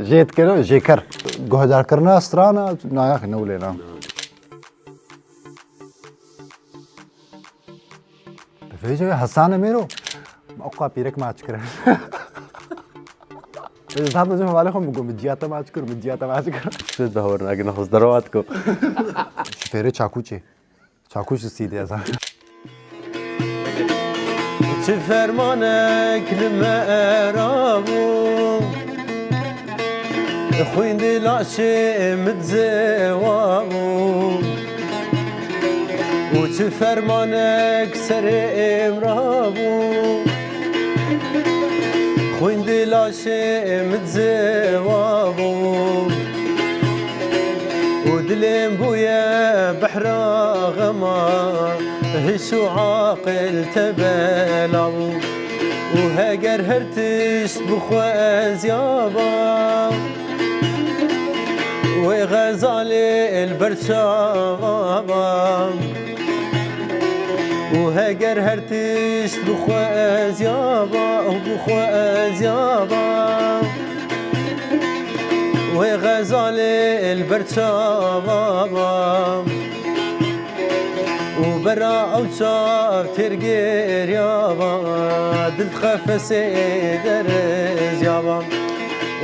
جيت كده جيكر جهدار كرنا استرانا ناياك نولينا فيجي حسان ميرو موقع بيرك ما أشكره إذا هذا جمع عليكم بقول مجياتا ما أشكر شو تدورنا أجي نخلص درواتكم شفيري چاكوچي السيدي أزا چه فرمانك لمأرابو خوين دلاشي متزوابو وچه فرمانك سر امرابو خوين دلاشي متزوابو ودلم بويا بحرا غما هشو عاقل تبلاو وهاجر هرتش بخواز يابا وغزالي البرشابا وهاجر هرتش بخواز يابا وغزالي البرشابا وبرا او شاف ترقير يابا دلت خفسي درز يابا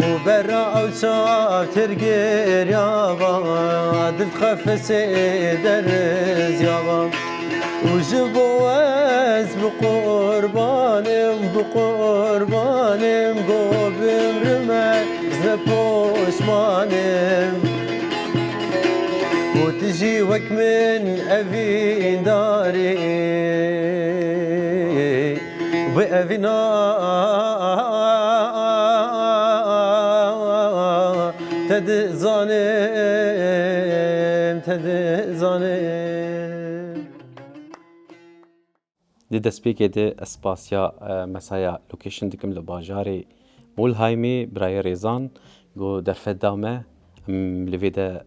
وبرا او شاف ترقير يابا دلت خفسي درز يابا وجبواز بقربانم قوبم رمز نبوشمانم وتجي وك من أبين داري وأبينا تدزانم دي دسبيك دي اسباسيا مسايا لوكيشن دكم لباجاري مول هايمي براي ريزان جو درفت دامه لفيدا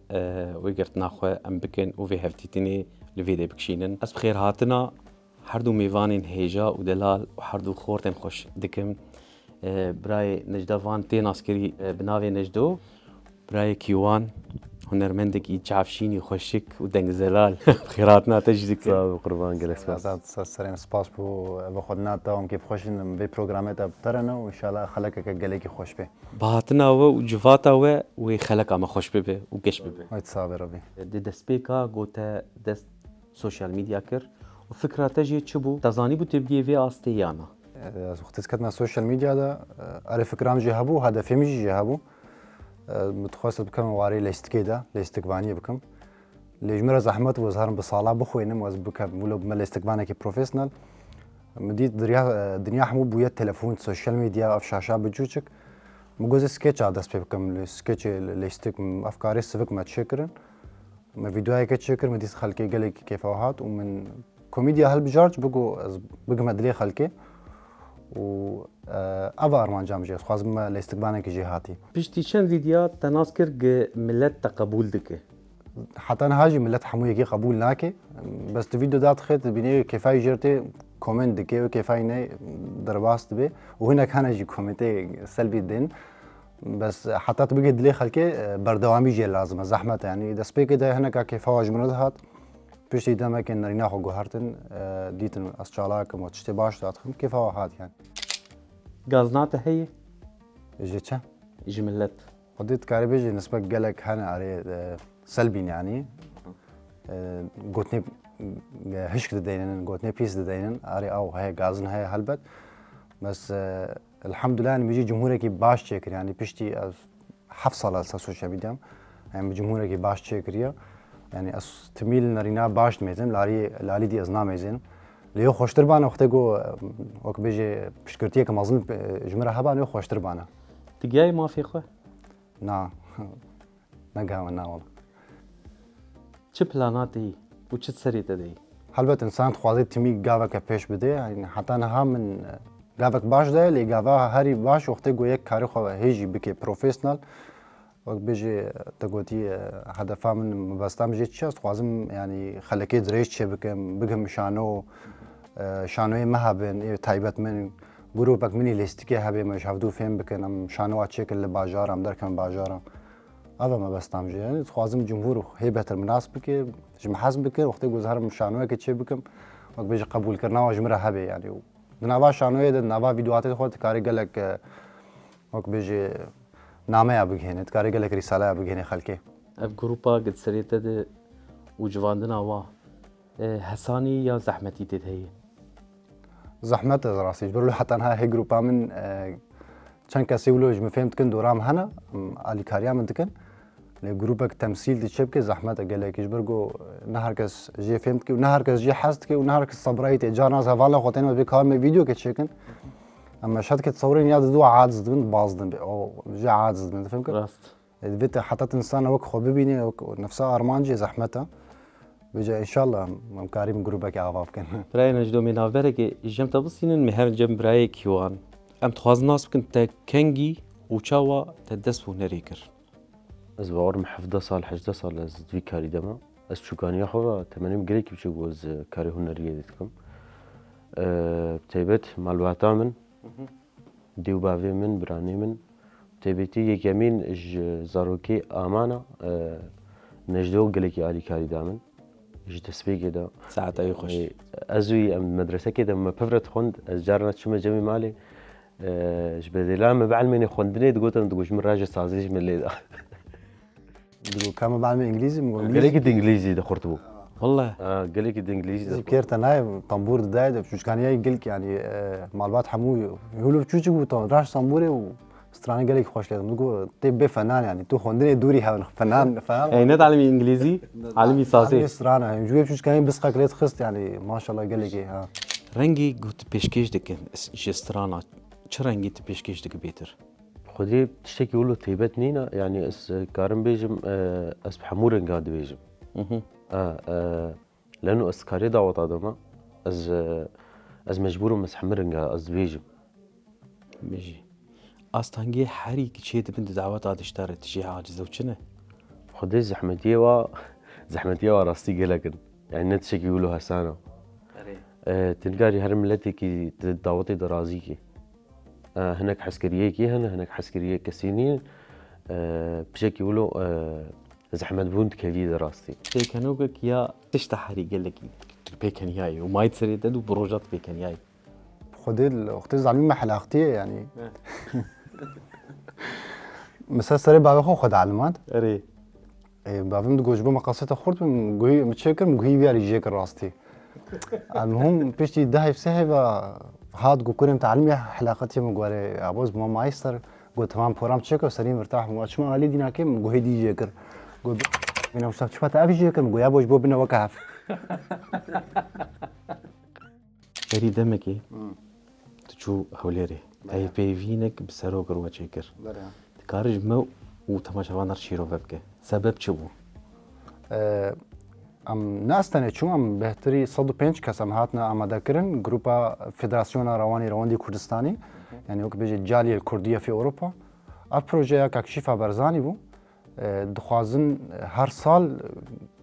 ويقرت ناخوه ام بكن وفي هفتيتني لفيدا بكشينن اس بخير هاتنا حردو ميفانين هيجا ودلال وحردو خورتن خوش دكم براي نجدوان تين عسكري بناوي نجدو براي كيوان هنرمندك يتشعفشيني خوشك ودنگ زلال بخيراتنا تجدك صاحب قربان قلك سرين سپاس بو بخدنا تاهم كيف خوشن بي بروغرامات ابترنا وان شاء الله خلقك قليكي خوش بي بهاتنا وجفاتا وخلق اما خوش ببه وقش ببه هاي تصابي ربي دي دسبيكا قوتا دست سوشيال ميديا كر وفكرة تجي تشبو تزاني بو تبقي في استيانا وقت كتنا السوشيال ميديا ده على فكرة جهبو هدفي مش جهبو متخصص بكم واري ليستكيدا ليستكبانية بكم لجمرة زحمت وظهرن بصالة بخوينم وز بكم ولو بما ليستكبانة كي بروفيشنال مديت دنيا حمو بويا تلفون سوشيال ميديا أف شاشة بجوجك مجوز سكتش عدس بكم سكتش ليستك أفكاري سفك ما تشكرن ما فيديوهاي كتشكر مديت خلقي قالك كيف أوهات ومن كوميديا هالبجارج بقو مدلي خلقي و أبا أرمان جام جيس خوازم لاستقبالنا كجهاتي بيشتي شن فيديوهات تناسكر ملت تقبول دكه حتى أنا هاجي ملت حموية كي قبول ناكي بس الفيديو دات خيط بيني كيفاي جرتي كومنت دكي وكيفاي ناي درباست بي وهنا كان يجي كومنتي سلبي الدين بس حتى تبقى دلي خلكي بردوامي جي لازم زحمة يعني دا سبيك دا هنا كيف هواج من هات بيشتي دا ماكن نريناخو جوهرتن ديتن أسشالاكم وتشتي باش داتخم كيف هوا هات يعني غازناته هي يجي تشا يجي ملت قضيت كاربيجي نسبة قالك هنا عليه سلبي يعني قوتني هشك ددينن قوتني بيس ددينن أري أو هاي غازن هاي هلبت بس الحمد لله إن بيجي جمهورك باش تشكر يعني بيشتي حفصل على السوشيال ميديا يعني جمهورك باش تشكريه يعني تميل نرينا باش تميزن لاري دي أزنا ميزن ليو خوشتر بانا وقتی گو وقت بيجي بشكرتيه كمازن جمرة هبا ليو خوشتر بانا تجاي ما في خو نا نقهوى نا والله چه بلاناتي وچه سريته دي هلبت انسان خوازي تمي قاوك پیش بده يعني حتى نها من قاوك باش ده لي قاوا هري باش وقتی گو یک کاری خو هيجي بكي بروفيشنال وقت بيجي تقولتي هدفها من مبستم جيت شاست خوازم يعني خلكي دريش بكم شانو شانوی مهابن تایبت من جروبك مني ليستكي هبي مش هفدو فهم بكن ام شانوات شكل لباجار ام دركم باجارة هذا ما بس تامجي يعني خوازم الجمهور هيبة المناسبة كي جم حسب بكن وقت يقول زهر مشانوه كتشي بكم وقت بيجي قبول كرنا وجمرة هبي يعني دنابا شانوه دنابا فيديوهات خود كاري قالك وقت بيجي نامه ابغينه تكاري قالك رسالة ابغينه خلكي اف جروبا قد سريت ده وجواندنا وا حساني يا زحمتي تد هي زحمت راسي جبر له حتى انا هي جروبا من كان كسيولوج ما فهمت كن دورام هنا علي كاريا من تكن لجروبك تمثيل دي شبكه زحمت قال لك يجبرجو نهاركس جي فهمت كي ونهاركس جي حست كي ونهاركس صبريت جانا زفالا خوتين بكار فيديو كتشكن اما شاد كتصورين يا دو عاجز من باصدن او جي عاجز من فهمت راست الفيت حتى انسان وك خو ببيني نفسها ارمانجي زحمتها بيجي ان شاء الله مكاريم جروبك عفاف كن براي نجدو من نافبرك جم تبصين مهر جم براي كيوان ام تخواز ناس كنت كنجي وشاوا تدسو نريكر از باور محفظه سال 18 سال از دوی کاری دما از چوکانی خو تمنیم گری کی بچو از کاری هنریه دیدکم تیبت مالواتا من دیو باوی من برانی من تیبتی یکمین زاروکی آمانا نجدو گلی کی علی کاری دامن ج تسبیق دا ساعت اي خوش ازوی ام مدرسه كده ما بفرت خوند از جارنا شما جمي مالي جبدي لا ما بعلمني خوندني تقول انت تقول من راجل سازيج من اللي دلو كما بعمل انجليزي قالك انجليزي دخلت بو والله قالك انجليزي ذكرت انا طنبور دايد بشوش كان يقلك يعني معلومات حمو يقولوا بشوش بو راش صنبوري وستراني قالك خوش لازم نقول طيب فنان يعني تو خوندني دوري ها فنان فاهم اي نتعلمي انجليزي علمي ساسي استرانا يعني جوي بشوش كان بس قلت خست يعني ما شاء الله قالك ها رنگی گوت پیشکش دکن جسترانا چه رنگی ت پیشکش دک بیتر خدي تشتكي يقولوا تيبت نينا يعني اس كارم بيجم اس بحمورن قاعد بيجم لانه اس كاري دعوت ادما از مجبور مس حمرن از بيجم بيجي استانگی حری که چه بنت دعوات عاد اشترت تجي عاجز وچنه خدي زحمتيه وراستي قلقن يعني نتشكي يقولوا هسانه تلقاري هرملتي كي تدعوتي درازيكي هناك حسكريه كي هناك حسكريه كسينين بشكل يقولوا زحمة بوند كفي دراستي بيكنوك يا تشتحري قال لك بيكن ياي وما يتصير دو بروجات بيكن ياي خدي اختي زعلمين محل اختي يعني مسافر بابا خو خد علامات اري بافهم دجوج بمقاصد خورت مغوي متشكر مغوي بياري جيك راستي المهم بيشتي دهي بسحبه هاد جو كريم تعلمي حلاقتي مغوري ابوز ما مايستر قلت تمام بروجرام تشيك وسليم مرتاح وشما علي دينا كم جو هدي جيكر قلت انا وصلت شفت ابي جيكر جو يا بوج بوبنا وكاف اري دمكي تشو هوليري هاي بيفينك بسروق رواتشيكر تكارج مو وتماشا وانر شيرو ببكه سبب شو ام ناستنه چون ام بهتری 105 کسم هاتنا آماده کردن گروپا فدراسیون رواندی کردستانی یعنی وقت بيجي الجاليه الكرديه في اوروبا البروجي كاكشيفا برزاني بو دخوازن هر سال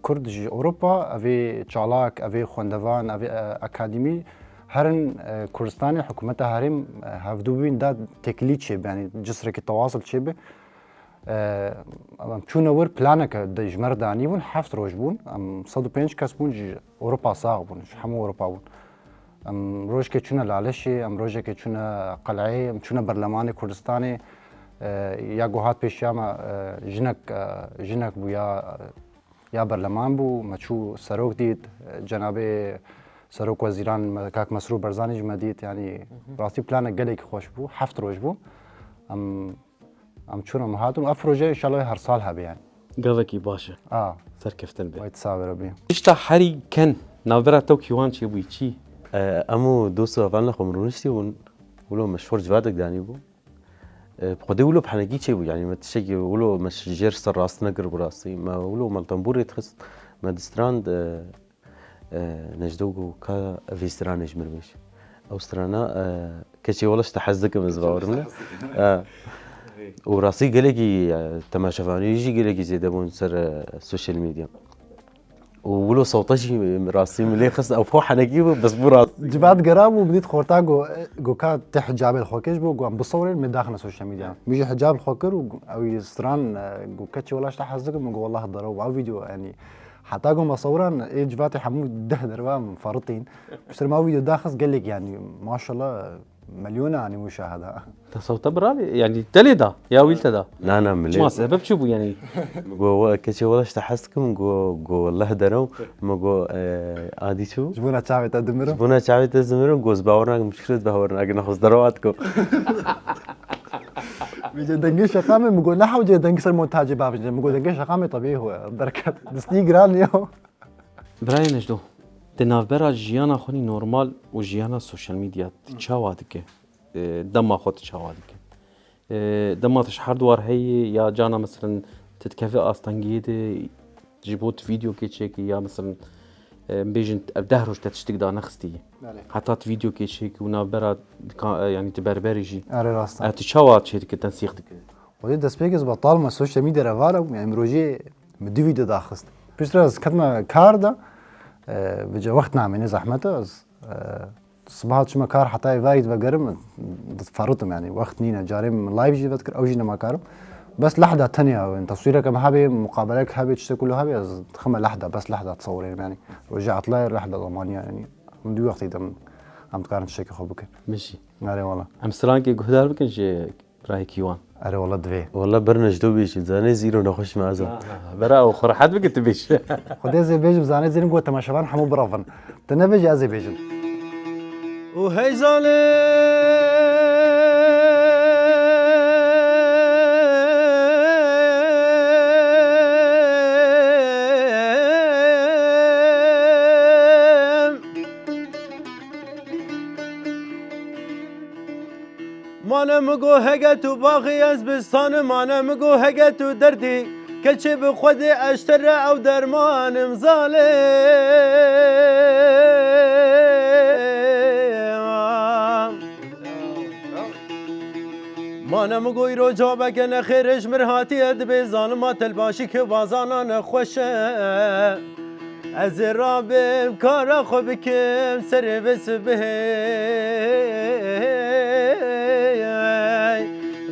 كرد جي اوروبا افي چالاك افي خوندوان افي اكاديمي هرن كردستاني حكومتها هرم هفدوبين دا تكليتش يعني جسرك التواصل شبه چون ور پلانک د جمر دانی ون هفت روز بون 105 کس بون اروپا ساغ بون همه اروپا بون روز که چون لالشی روز که چون قلعه چون برلمان کردستان یا گوهات پیشیام جنک بو یا برلمان بو مچو سروک دید جناب سروک وزیران کاک مسرور برزانی جمدید يعني راستی پلانک گلیک خوش بو هفت روز بو ام چون ام هاتون افروجه ان شاء الله هر سال هبه يعني قافكي باشا سركفتن بي وايد صابر ربي اشتا حري كان نافرا توكيوان شي بويتشي امو دوسو فالنا خمرونشتي ولو مشهور جوادك داني بو بقدي ولو بحنقي شي بو يعني ما تشكي ولو مش جير سراس نقر براسي ما ولو مالتنبوري تخص ما دستراند نجدوغو كا فيستران يجمرمش او سترانا كشي والله تحزك مزباورنا وراسي قالكي تماشفاني يجي قالكي زي دابون سر السوشيال ميديا ولو صوتجي راسي ملي خص او فوق حنجيبه بس مو راسي جبات قراب وبديت خورتا جو كات تحجاب الخوكش بو عم بصور من داخل السوشيال ميديا بيجي حجاب الخوكر او يستران جو كاتش ولا شتا حزق من والله ضرب او فيديو يعني حتى قوم بصوران ايه جباتي حمود ده دربا فرطين بس ما فيديو داخل قال لك يعني ما شاء الله مليون يعني مشاهده صوت برالي يعني تلدا يا ويل تدا لا ما ملي سبب شو يعني جو كاتش ولا شتا حسكم جو والله درو ما جو عادي شو جبونا تشاوي تدمر بنا شعبي تزمرون جوز باورنا مشكلة باورنا أجي ناخذ درواتكم بيجي دنقش شقامي مقول نحو جي دنقش المونتاج باب مقول دنقش شقامي طبيعي هو بركات دستي جران اليوم براين اجدو تنافبرا جيانا خوني نورمال وجيانا السوشيال ميديا تشاواتك دما خود تشاواتك دما تشحر دوار هي يا جانا مثلا تتكافئ استنجيد جيبوت فيديو كيتشيكي يا مثلا بيجن بدهروش تشتك دا نخستي حتى فيديو كيتشيكي ونافبرا يعني تبربريجي اري راستا تشاوات شيتك تنسيقتك ودي دسبيكس بطال ما السوشيال ميديا رفارة يعني مروجي مدي فيديو داخست بيشترز كتما كاردا بجا وقت نعمل زحمته صباحات شما كار حتى فايد وقرم فرطم يعني وقت نينا جارم لايف جي بذكر او جينا ما كارم بس لحظة تانية وين تصويرك ما هابي مقابلك هابي تشتري كله هابي خم لحظة بس لحظة تصورين يعني رجعت لاي لحظة ضمانية يعني من دو وقت يدم عم تقارن تشيك خوبك ماشي اري والله ام سرانكي قهدار بكن شي براي كيوان اري والله دفي والله برنج دو بيجي زاني زيرو نخش مع زان برا وخر حد بك تبيش خدي زي بيجم زاني زين قوة تماشفان حمو برافن تنبيجي ازي بيجم وهي ظالم مانا مگو هگه تو باقی از بستان مانا مگو هگه تو دردی کلچه به خود اشتر او درمانم ظالم مانا مگو ایرو جابه که نخیرش مرهاتی اد به ظالمات الباشی که بازانان خوشه از رابم کارا خو بکم سر بس به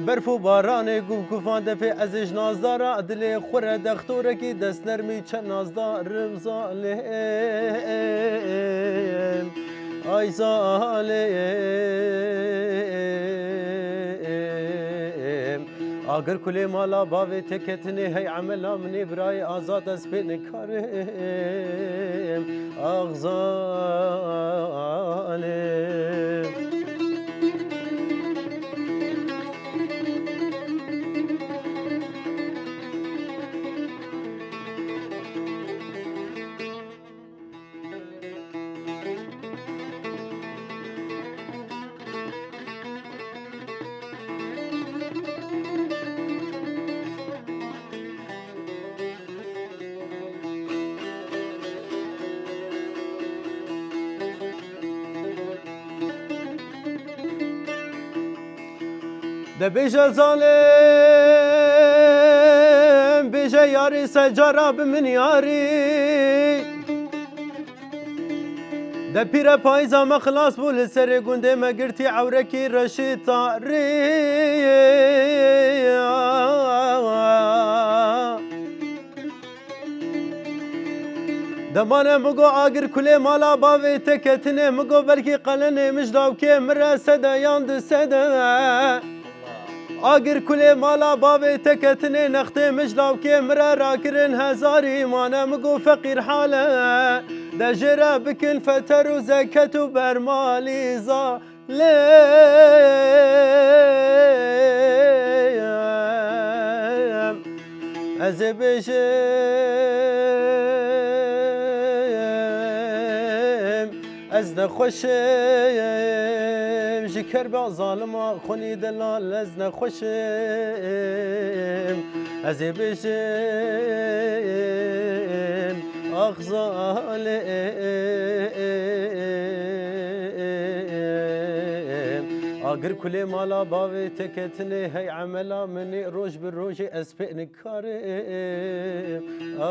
برف و باران گوف گوفان دفع ازش نازدارا دل خوره دختوره کی دست نرمی چه نازدارم ظالم آی ظالم اگر کلی مالا باوی تکتنی هی عملا منی برای آزاد از پین کارم آغ ظالم ده بیشه ظالم بیشه یاری سجارا بمن یاری ده پیر پایزا مخلاص بول سر گنده مگرتی عورکی رشی تاری دمانه مگو آگر کلی مالا باوی تکتنه مگو بلکی قلنه مجداو که مره سده یاند سده آگر کلی مالا باوی تکتنه نخته مجلاو که مره راکرن هزاری مانه مگو فقیر حاله ده جره بکن فتر و زکت و برمالی ظالم از بشم از نخوشم جکر با ظالم خونی دلال از نخوشم از بشم آخ ظالم آگر کلی مالا باوی تکتنه هی عملا منی روش بالروش اسپی نکاره آخ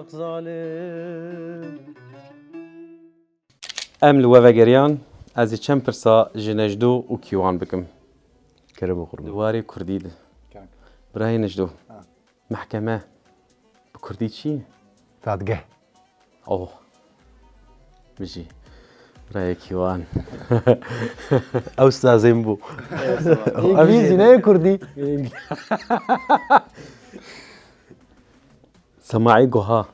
ظالم ام لوفاگریان از چند پرسا جنجدو و کیوان بکم کرم خورم دواری کردی ده برای نجدو محکمه بکردی چی؟ دادگاه اوه بجي برای کیوان او استاذين بو انگلیسی نه کردی سماعي قها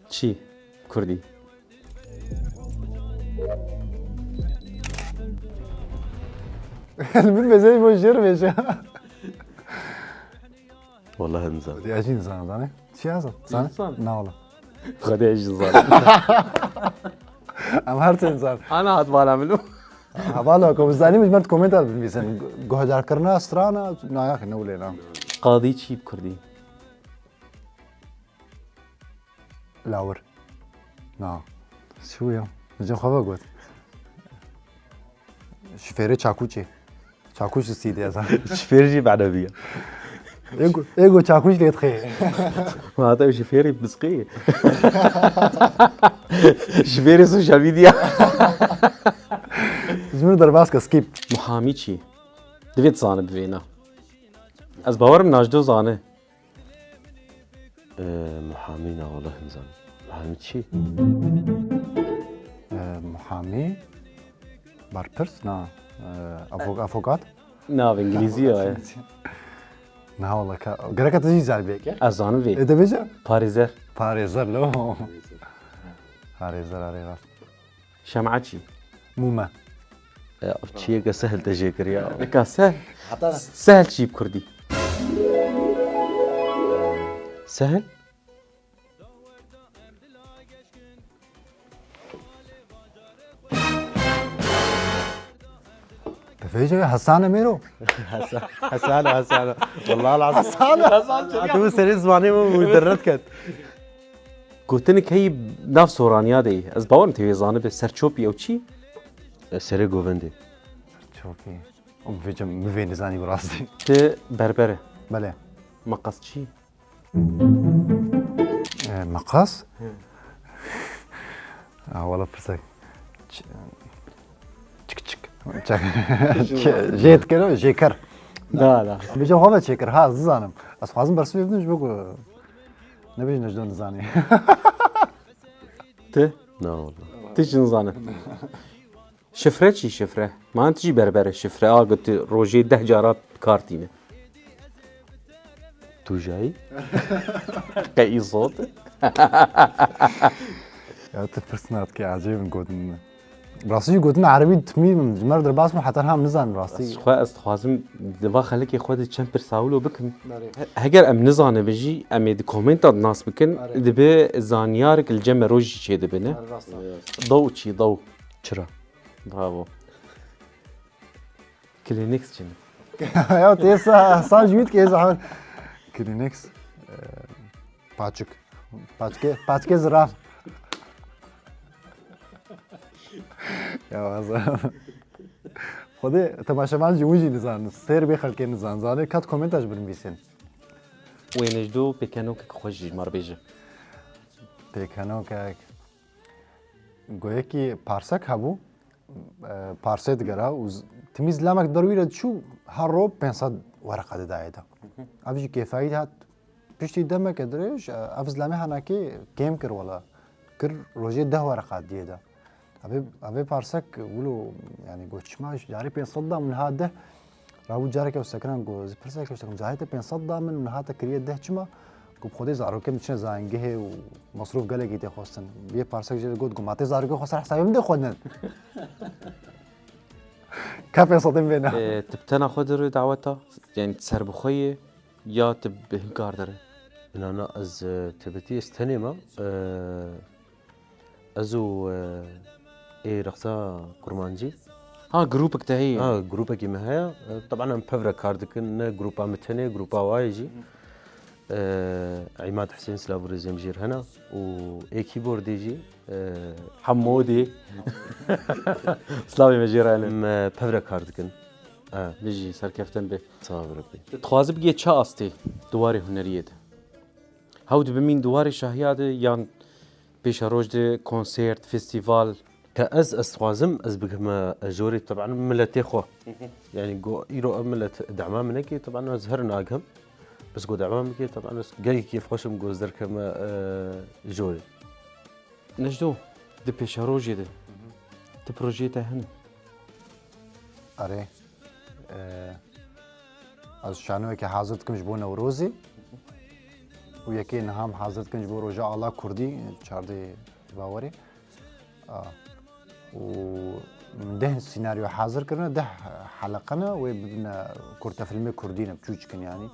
چی؟ کردی من بزنی بوشیر میشه والله انزل دی اجین زن دانه چی هست زن انسان. نه والله خدي ايش ظالم ام هر انسان انا هاد بالا منو حوالا کو زنی مش مرد کومنت بنویسن گهدار کردن استرانا نه یا نه ولینا قاضي چی بکردی لاور نه شو یا نجم خبر گفت شفیره چاکوچی چاکوش سیدی ازن شفيرجي بعد بيا ایگو چاکوش لیت خیلی ما هذا شفيري بسقي شفيري سوشيال ميديا زمین در باز که سکیپ محامي چی دوید زانه بوینا از باورم ناجدو زانه محامينا والله انزل محامي شي محامی بارپرس نه افوکات نا بانجليزية نه والله که گرکت چیز زال بیک ازانه وی ایده بیچه باريزر پاریزر لو پاریزر آره راست شمعة چی موما شي سهل تجيكر يا لكا سهل سهل چی بکردی سهل تفيجي حسان ميرو حسانة والله العظيم حسانة تو سري زماني مدرت كت گوتنك هي ناف سورانيا دي از باورم تيوي زانه به سرچوبي او چی سري جوفندي شوفي فيجي مفين زاني براسي ته بربره بله مقص چی مقص والله فرسك تشك جيت كده جيكر لا لا بيجي هو تشيكر ها زانم بس خازم برسوي بدنش بقول نبي نجدون زاني ته لا والله تيجي نزانه شفره چی شفره ما انت جي بربره شفره قلت روجي 10 جارات كارتينه تو جاي كاي صوت يا تفرسنات كي عجيب نقول راسي قلتنا عربي تميم جمر در باس حتى هم نزان راسي خو استخوازم دوا خليك خود چمبر ساولو بكم هگر ام نزانه بجي ام دي كومنت ناس بكن دبي زانيارك الجمع روجي چه دبنه ضو چي ضو شرا برافو كلينكس چن يا تيسا صار جويت كي زعل كلينكس باتشك زراف يا وازا خودی تماشامان جوجي نزان سير بخل كي نزان زانه كات كومنتاج بنويسن وينجدو بكانو كك خوش مار بيجي بكانو كك گویا کی پارسک هبو پارسد گرا و تمیز لامک درویره شو هر رو 500 ورقه دایدا ابجی کیفایت هات پشتی دمه کدرش افز لامه هناکی کم کر ولا کر روزی 10 ورقه دیدا ابي پارسک ولو يعني گوچ ما جاری 500 من هذا راو جاری که سکران گو پرسک که زاهیت 500 من هذا کریه 10 چما کو خودی زارو کم چه زانگه و مصروف گله گیته خواستن بیا پارسک جد گود گماته زارو که خسر حسابم ده خودن كيف صدم بينا تبتنا خدر دعوتها يعني تسر بخويه يا تب هنكار دره انا از تبتي استنما ازو اي رقصة كرمانجي جروبك تهي جروبك ما هي طبعا ام بفرا كاردكن جروبا متني جروبا وايجي عماد حسين سلافوري زمجير هنا و كيبورد يجي حمودي سلاوي مجيرانه م بفرق هاردكن بيجي سركفتن به صاب ربي تخوازي بقية چا أستي دواري هنرية ده هاود بمين دواري شاهياده يان بيش روج ده كونسيرت فيستيفال كأز استخوازم از بكما جوري طبعا ملتي خو يعني جو يرو ملت دعما منكي طبعا ازهرنا اقهم بس جو دعما منكي طبعا جاي كيف خوشم جو زر كما جوري نجدو ده بيش روج ده ده بروجيته هن آره از شانوی که حاضر کمش بو نوروزی و یکی نهام حاضر کمش بو روجا الله کردی چارده باوری و من ده سيناريو حاضر كرنا ده حلقنا وبدنا كرتا فيلم كردينا بتشوشكن يعني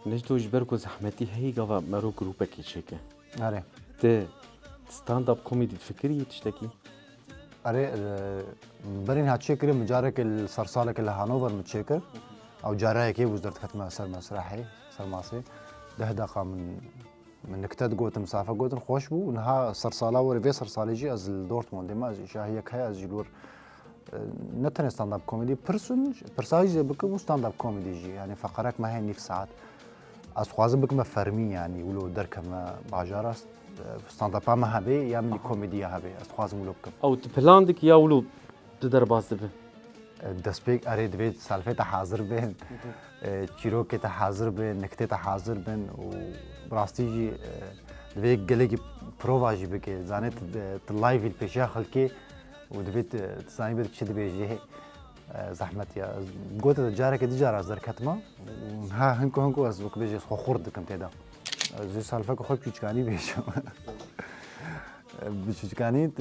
نجدو جبركو زحمتي هي قوا مرو جروبك يشيكه آره ده ستاند اب كوميدي تفكري تشتكي آره برين هاتشكر مجارك الصرصالك اللي هانوفر متشكر او جاراي كي وزرت ختمه سر مسرحي سر ماسي ده دقه من نكتات قوت مسافه قوت خوش بو ونها صرصاله وريفي صرصاليجي از دورتموند ما شاهيه كهي از جلور نتن ستاند اب كوميدي برساج بكم ستاند اب كوميدي جي يعني فقرك ما هي نيف ساعات از خوازم بكم فرمي يعني ولو دركم باجارا ستاند اب ما هبي يا من كوميديا هبي از خوازم ولو بكم او تبلاندك يا ولو تدر باز دبه دسبيك اريد بيت سالفه حاضر بين چیروک حاضر بين نكته حاضر بين وبراستيجي دبيك قلقي بروفاجي بك زانت اللايف البيشا خلكي ودبيت تساني بيت تشد بيجي زحمت يا قلت جارك دجار زر كتمه ها هنكو از بك بيجي خورد كم تدا زي سالفه خو بيچكاني بيش بيچكاني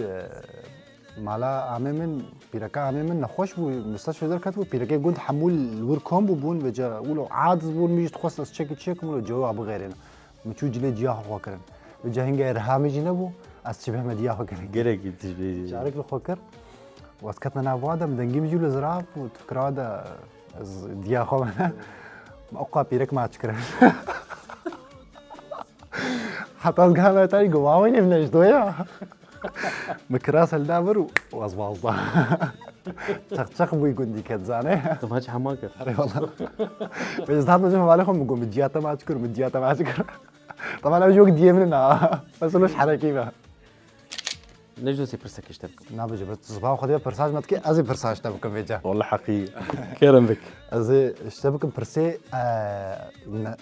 مالا عممن بيركا عممن نخوش بو مستشفى در كتبو بيركا قلت حمول الور كومبو بون وجا ولو عاد بون ميجي تخصص تشيك مولو جواب غيرنا مچو جلي جيا خو كرن وجا هنگا ارهامي جنبو از شبه مديا خو كرن قرق تجبي جارك لو خكر واسكتنا نابوادا مدنجي مجول زراف وتكرادا ديا خو اوقا بيرك ما تشكر حتى قام تاي قواوي من اجدويا مكراس الدابر وازبازدا تشق بو يقول دي كتزانه طب هاج حماقه اري والله بس هذا نجم عليكم بقول مدياتا ما اشكر طبعا انا جوك دي مننا بس لوش حركي بقى نجدو سي برسك اشتبك نابجي بس صباح خدي برساج ما تكي ازي برساج تبكم بيجا والله حقيقي كرم بك ازي اشتبكم برسي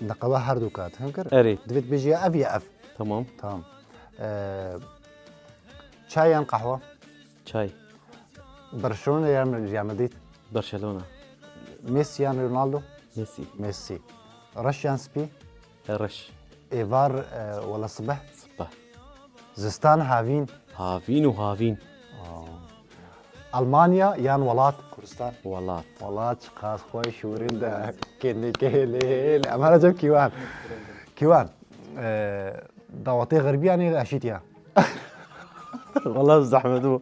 نقبه هردوكات فهمكر اري دفيت بيجي اف يا اف تمام تمام شاي ام قهوه شاي برشلونه يا ريال مدريد برشلونه ميسي يا رونالدو ميسي رشيان سبي رش ايفار ولا صبح صباح زستان هافين هافين المانيا يان ولات كردستان ولات خاص خوي شورين ده كني كهلي امانه جاب كيوان دعوتي غربيه يعني اشيتيا والله زحمه دو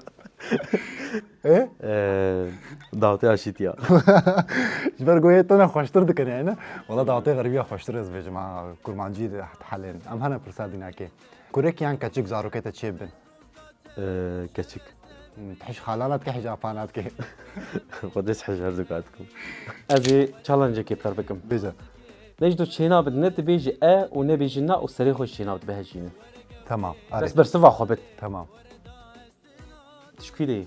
ايه دعوتي اشيتيا جبر قويت انا خوشتر دكن يعني والله دعوتي غربيه خوشتر از بجماعه كرمانجي حلين ام هنا برسادنا كي كوريك يان كاتشيك زاروكيتا تشيبن كاتشيك تحش خالانات كي حجافانات كي قدس حجر زكاتكم ازي تشالنج كي بكم بيجا نجدو تشينا بدنت بيجي ونبيجي نا وسريخو الشينا بهجينا تمام بس برسفا خبت تمام تشكيلي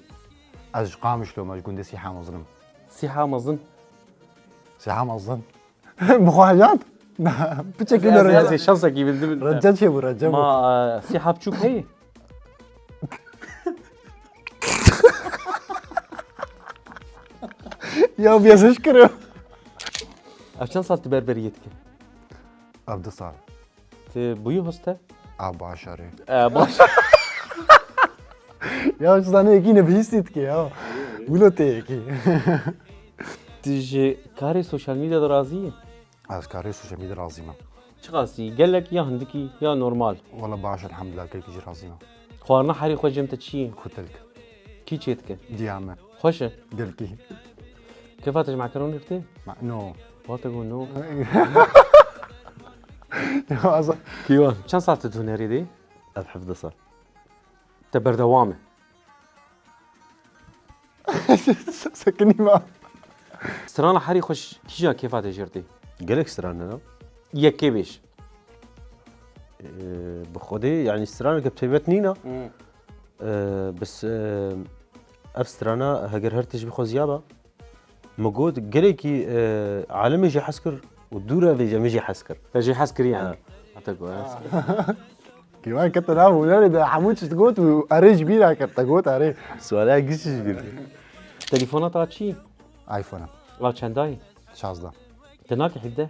از قامش لو ما تقول سيحه مظلم سيحة مظن مخاجات بتشكل زي رجال شانسك يبدل رجال شي رجال ما سيحة بتشوك هي يا بيس اشكره عشان صارت بربريتك عبد صار بويو هسته ابو عشري باش يا زانه يكين بهيستك يا ولو تيكي تيجي كاري سوشيال ميديا درازية از كاري سوشيال ميديا رازيمه شغاسي قال لك يا هندكي يا نورمال والله باش الحمد لله كل شيء رازيمه خوارنا حري خوش جمت تشي ختلك كي تشيتك ديامه خوشه قلكي كيف تجمع كروني فتي نو وات تقول نو كيوان كم صار تدهنري دي؟ بحفظ صار تبر دوامه سكني ما سترانا حري خوش كيجا كيفات جرتي؟ قالك استرانا أنا يا كيبش بخودي يعني استرانا قبل تبيت نينا بس أفسترانا هجر هرتش بخو زيابة موجود قالكي عالم يجي حسكر والدورة يجي حسكر تجي حسكري يعني اعتقد كمان كنت انا ولاد حموتش تقوت واريج بينا كنت تقوت اري سؤالها قشش بير تليفونات راه شي ايفون راه چندای 16 تناك حفده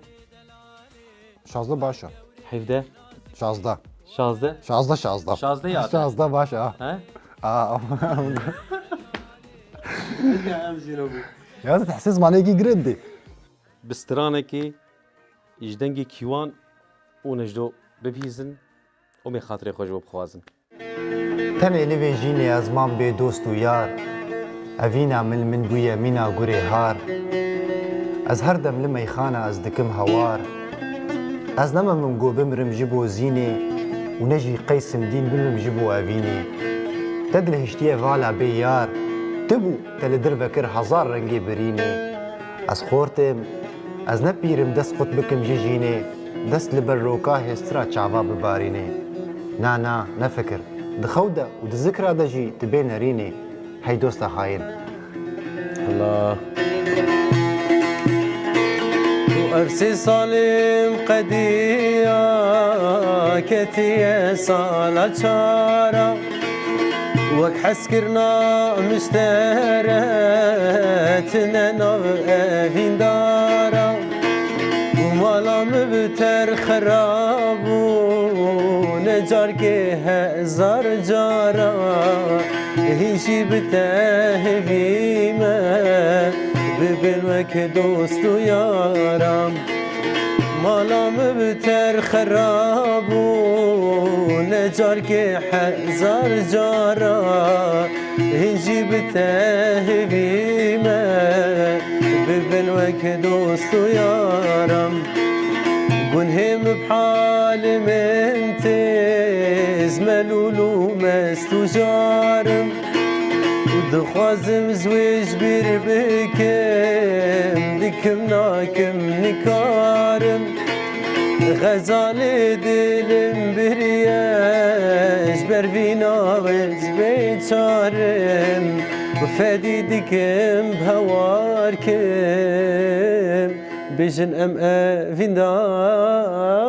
16 باشا حفده 16 شازده 16 شازده يا 16 باشا ها يا تحسس معناه كي جريدي بسترانكي يجدنجي كيوان ونجدو ببيزن ومي خاطري خوش بخوازن تمي ليفي جيني ازمان بي دوست ويار افينا من بويا مينا غوري هار از هردم لما يخانا از دكم هوار از نما من جو بمرم جبو زيني ونجي قيسم دين بمرم جبو افيني تدله اشتيا فالا بيار تبو تل دربكر هزار رنگي بريني از خورتم از نبيرم دست قط بكم جيجيني دست لبروكا هسترا چعوا بباريني نا نفكر دخودة ودذكرى دجي تبين ريني هاي دوستا خاين الله وأرسي صالم قديا كتي صالة شارة وك حسكرنا مشترتنا نغفين دارا ومالا مبتر خرابو نجار كي هزار جارا هيشي بتهفيمة ببن وك دوست يارا مالا مبتر خرابو نجار كي هزار جارا هيشي بتهفيمة ببن وك دوست يارا قنهم بحال من تز ملولو مستجارم ودخوازم زويج بير بكم دكم ناكم نكارم غزالي دلم برياج برفينا وز بيتشارم وفادي دكم بهواركم بيجن ام افين دار